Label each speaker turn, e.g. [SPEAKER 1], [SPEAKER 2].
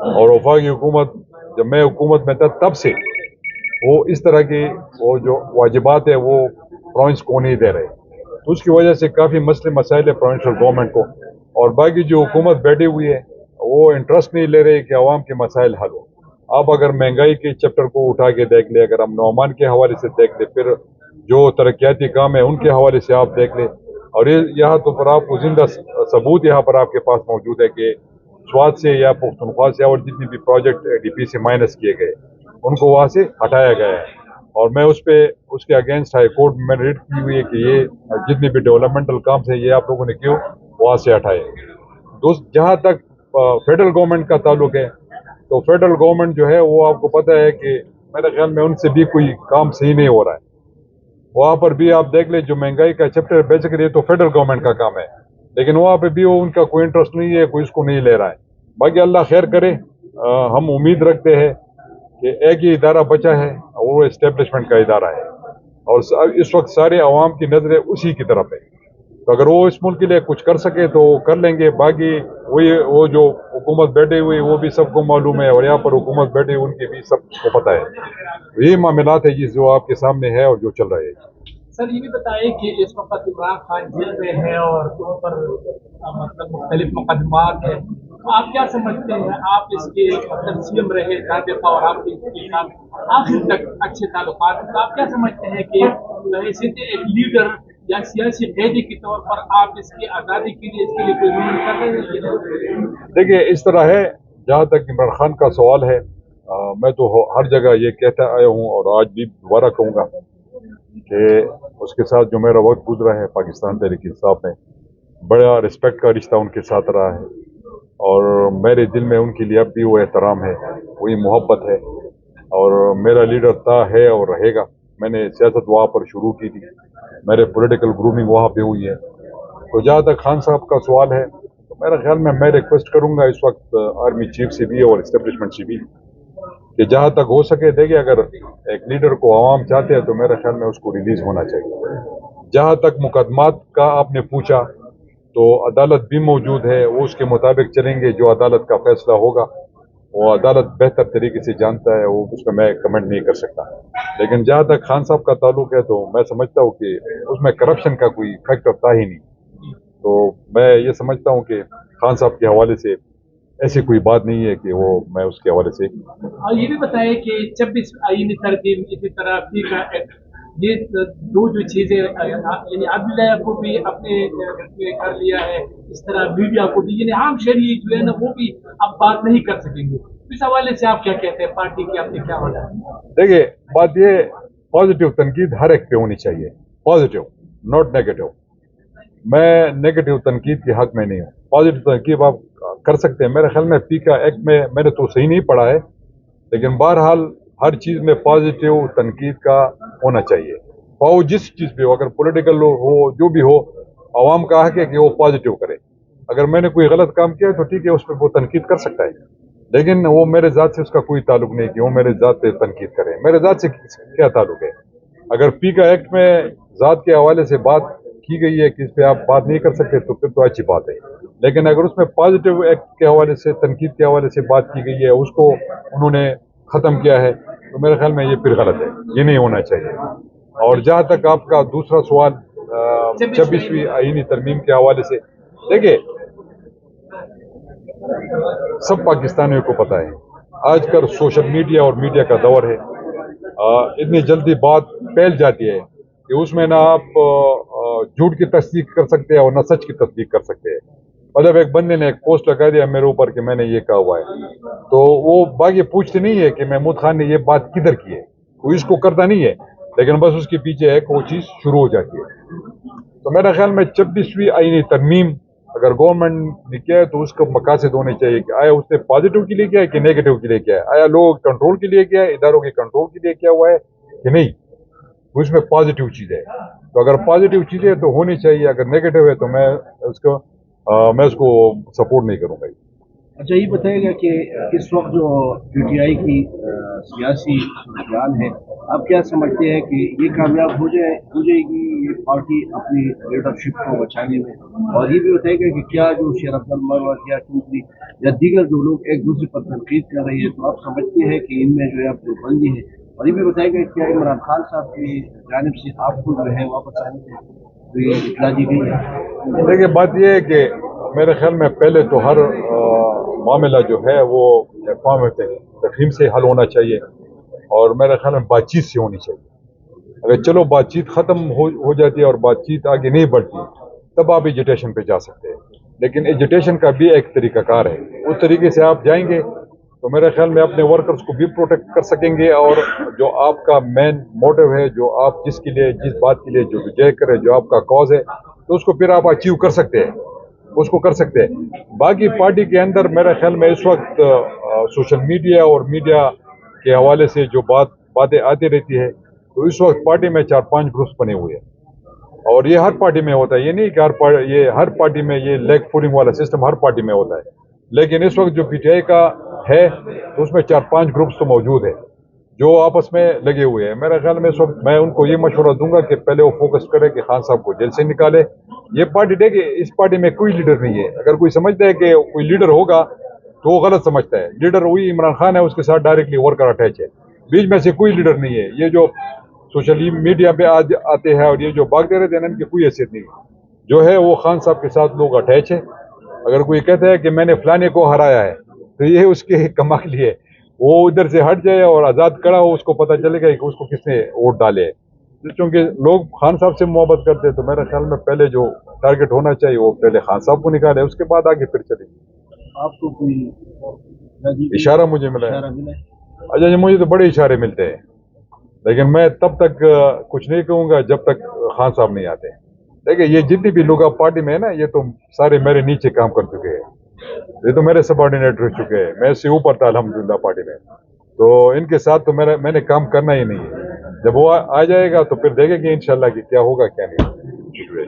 [SPEAKER 1] اور वफाकी हुकूमत जब मैं हुकूमत में था तब से वो इस तरह की वो जो वाजिबात है वो प्रोविंस को नहीं दे रहे, तो उसकी वजह से काफ़ी मसले मसाइल है प्रोविंशियल गवर्नमेंट को। और बाकी जो हुकूमत बैठी हुई है वो इंटरेस्ट नहीं ले रही कि आवाम के मसाइल हल हो। आप अगर महंगाई के चैप्टर को उठा के देख ले, अगर हम नौमान के हवाले से देख ले, फिर जो तरक्याती काम है उनके हवाले से आप देख ले, और ये यहाँ तो पर आपको जिंदा सबूत यहाँ पर आपके पास मौजूद है कि स्वाद से या पुख्तनख्वा से और जितनी भी प्रोजेक्ट डीपी से माइनस किए गए उनको वहाँ से हटाया गया है। और मैं उसके अगेंस्ट हाई कोर्ट में मैंने रिट की हुई है कि ये जितने भी डेवलपमेंटल काम है ये आप लोगों ने क्यों वहाँ से हटाए। जहाँ तक फेडरल गवर्नमेंट का ताल्लुक है, तो फेडरल गवर्नमेंट जो है वो आपको पता है कि मेरे ख्याल में उनसे भी कोई काम सही नहीं हो रहा है। वहाँ पर भी आप देख ले जो महंगाई का चैप्टर बेसिकली तो फेडरल गवर्नमेंट का काम है, लेकिन वहाँ पे भी वो उनका कोई इंटरेस्ट नहीं है, कोई इसको नहीं ले रहा है। बाकी अल्लाह खैर करे। हम उम्मीद रखते हैं कि एक ही इदारा बचा है और वो इस्टेब्लिशमेंट का इदारा है, और इस वक्त सारे अवाम की नज़रें उसी की तरफ है। तो अगर वो इस मुल्क के लिए कुछ कर सके तो कर लेंगे। बाकी वो जो हुकूमत बैठी हुई वो भी सबको मालूम है, और यहाँ पर हुकूमत बैठी हुई उनकी भी सबको पता है। यही मामलात है जो आपके सामने है और जो चल रहा है।
[SPEAKER 2] सर ये भी बताइए कि इस वक्त इमरान खान जेल में है और उन पर मतलब मुख्तलिफ मुकदमात हैं, तो आप क्या समझते हैं, आप इसके मतलब सीएम रहे 4 दफा और आपके इसके साथ आखिर तक अच्छे ताल्लुकात हैं, तो आप क्या समझते हैं कि हैसियत एक लीडर या सियासी कैदी के तौर पर आप इसकी आज़ादी के लिए इसके लिए कोई मुहिम कर रहे हैं?
[SPEAKER 1] देखिए इस तरह है, जहाँ तक इमरान खान का सवाल है, मैं तो हर जगह ये कहता आया हूँ और आज भी दोबारा कहूँगा कि उसके साथ जो मेरा वक्त गुजरा है पाकिस्तान तहरीक इंसाफ में, बड़ा रिस्पेक्ट का रिश्ता उनके साथ रहा है, और मेरे दिल में उनके लिए अब भी वो एहतराम है, वही मोहब्बत है। और मेरा लीडर था, है और रहेगा। मैंने सियासत वहाँ पर शुरू की थी, मेरे पॉलिटिकल ग्रूमिंग वहाँ पे हुई है। तो जहाँ तक खान साहब का सवाल है, तो मेरे ख्याल में मैं रिक्वेस्ट करूँगा इस वक्त आर्मी चीफ से भी और इस्टेब्लिशमेंट से भी कि जहाँ तक हो सके, देखिए अगर एक लीडर को आवाम चाहते हैं तो मेरे ख्याल में उसको रिलीज होना चाहिए। जहाँ तक मुकदमात का आपने पूछा, तो अदालत भी मौजूद है, वो उसके मुताबिक चलेंगे। जो अदालत का फैसला होगा वो अदालत बेहतर तरीके से जानता है, वो उसमें मैं कमेंट नहीं कर सकता। लेकिन जहाँ तक खान साहब का ताल्लुक है, तो मैं समझता हूँ कि उसमें करप्शन का कोई फैक्टर था ही नहीं। तो मैं ये समझता हूँ कि खान साहब के हवाले से ऐसी कोई बात नहीं है कि वो मैं उसके हवाले से।
[SPEAKER 2] और ये भी बताएं कि 26 आईनी तरमीम इसी तरह फी का एक्ट, ये दो जो चीजें यानी अदलिया को भी अपने में कर लिया है, इस तरह मीडिया को भी, यानी आम शहरी जो है ना वो भी अब बात नहीं कर सकेंगे। इस हवाले से आप क्या कहते हैं, पार्टी की आपने क्या होना है?
[SPEAKER 1] देखिए बात ये, पॉजिटिव तनकीद हर एक पे होनी चाहिए, पॉजिटिव नॉट नेगेटिव। मैं नेगेटिव तनकीद के हक में नहीं हूँ, पॉजिटिव तनकीद आप कर सकते हैं। मेरे ख्याल में पी का एक्ट में मैंने तो सही नहीं पढ़ा है, लेकिन बहरहाल हर चीज़ में पॉजिटिव तनकीद का होना चाहिए। और जिस चीज़ पे हो, अगर पॉलिटिकल हो जो भी हो, आवाम का हक है कि वो पॉजिटिव करे। अगर मैंने कोई गलत काम किया है तो ठीक है, उस पर वो तनकीद कर सकता है, लेकिन वो मेरे ज़ात से उसका कोई ताल्लुक नहीं कि वो मेरे ज़ात पे तनकीद करे। मेरे ज़ात से क्या ताल्लुक है? अगर पी का एक्ट में ज़ात के हवाले से बात की गई है कि इस पे आप बात नहीं कर सकते, तो फिर तो अच्छी बात है। लेकिन अगर उसमें पॉजिटिव एक्ट के हवाले से, तनकीद के हवाले से बात की गई है, उसको उन्होंने ख़त्म किया है, तो मेरे ख्याल में ये फिर गलत है, ये नहीं होना चाहिए। और जहाँ तक आपका दूसरा सवाल 26वीं आईनी तरमीम के हवाले से, देखिए सब पाकिस्तानियों को पता है आजकल सोशल मीडिया और मीडिया का दौर है। इतनी जल्दी बात फैल जाती है कि उसमें ना आप झूठ की तस्दीक कर सकते हैं और ना सच की तस्दीक कर सकते हैं। मतलब एक बंदे ने एक पोस्ट लगा दिया मेरे ऊपर कि मैंने ये कहा हुआ है, तो वो बाकी पूछते नहीं है कि महमूद खान ने ये बात किधर की है, वो इसको करता नहीं है, लेकिन बस उसके पीछे एक वो चीज़ शुरू हो जाती है। तो मेरा ख्याल में 26वीं आईनी तरमीम अगर गवर्नमेंट ने किया है तो उसका मकासद होने चाहिए कि आया उसने पॉजिटिव के लिए किया है कि नेगेटिव के लिए किया है, आया लोग कंट्रोल के लिए किया है, इदारों के कंट्रोल के लिए किया हुआ है कि नहीं, उसमें पॉजिटिव चीज़ है। तो अगर पॉजिटिव चीज़ें तो होनी चाहिए, अगर नेगेटिव है तो मैं उसको सपोर्ट नहीं करूँगा।
[SPEAKER 3] अच्छा ये बताइएगा कि इस वक्त जो पीटीआई की सियासी सूरत है, आप क्या समझते हैं कि ये कामयाब हो जाएगी ये पार्टी अपनी लीडरशिप को बचाने में, और ये भी बताएगा कि क्या जो शेर अफजल मरवत या चौधरी या दीगर जो लोग एक दूसरे पर तनकीद कर रही है, तो आप समझते हैं कि इनमें जो है अब जो बंदी है, और ये भी बताएगा कि क्या इमरान खान साहब की जानिब से आपको जो है वापस आने में तो ये इतला दी गई है?
[SPEAKER 1] देखिए, बात यह है कि मेरे ख्याल में पहले तो हर मामला जो है वो अक़वाम तफ़हीम से हल होना चाहिए, और मेरे ख्याल में बातचीत से होनी चाहिए। अगर चलो बातचीत ख़त्म हो जाती है और बातचीत आगे नहीं बढ़ती, तब आप एजुटेशन पे जा सकते हैं। लेकिन एजुटेशन का भी एक तरीक़ाकार है, उस तरीके से आप जाएंगे तो मेरे ख्याल में अपने वर्कर्स को भी प्रोटेक्ट कर सकेंगे, और जो आपका मेन मोटिव है, जो आप जिसके लिए जिस बात के लिए जो विजय करे, जो आपका कॉज है, तो उसको फिर आप अचीव कर सकते हैं, उसको कर सकते हैं। बाकी पार्टी के अंदर मेरे ख्याल में इस वक्त सोशल मीडिया और मीडिया के हवाले से जो बातें आती रहती है, तो इस वक्त पार्टी में 4-5 ग्रुप्स बने हुए हैं, और ये हर पार्टी में होता है। ये नहीं कि हर पार्टी में ये लेग पुलिंग वाला सिस्टम हर पार्टी में होता है, लेकिन इस वक्त जो पीटीआई का है तो उसमें 4-5 ग्रुप्स तो मौजूद है जो आपस में लगे हुए हैं। मेरे ख्याल में इस वक्त मैं उनको ये मशवरा दूंगा कि पहले वो फोकस करें कि खान साहब को जेल से निकाले। ये पार्टी देखिए, इस पार्टी में कोई लीडर नहीं है। अगर कोई समझता है कि कोई लीडर होगा तो वो गलत समझता है। लीडर वही इमरान खान है, उसके साथ डायरेक्टली वर्कर अटैच है, बीच में से कोई लीडर नहीं है। ये जो सोशल मीडिया पे आज आते हैं और ये जो भागते रहते हैं, इनकी कोई हैसियत नहीं है। जो है वो खान साहब के साथ लोग अटैच है। अगर कोई कहता है कि मैंने फलाने को हराया है, तो ये उसके कमाल है। वो इधर से हट जाए और आज़ाद खड़ा हो, उसको पता चलेगा कि उसको किसने वोट डाले है। क्योंकि लोग खान साहब से मोहब्बत करते हैं, तो मेरे ख्याल में पहले जो टारगेट होना चाहिए वो पहले खान साहब को निकाले, उसके बाद आगे फिर चले।
[SPEAKER 3] आपको कोई
[SPEAKER 1] इशारा मुझे मिला है?
[SPEAKER 3] इशारा मिला है?
[SPEAKER 1] अच्छा जी, मुझे तो बड़े इशारे मिलते हैं, लेकिन मैं तब तक कुछ नहीं कहूँगा जब तक खान साहब नहीं आते। देखिए, ये जितनी भी लोग अब पार्टी में है ना, ये तो सारे मेरे नीचे काम कर चुके हैं, ये तो मेरे सबऑर्डिनेट रह चुके हैं। मैं इससे ऊपर था अल्हम्दुलिल्लाह पार्टी में, तो इनके साथ तो मैंने काम करना ही नहीं है। जब वो आ जाएगा तो फिर देखेंगे इंशाल्लाह कि क्या होगा क्या नहीं।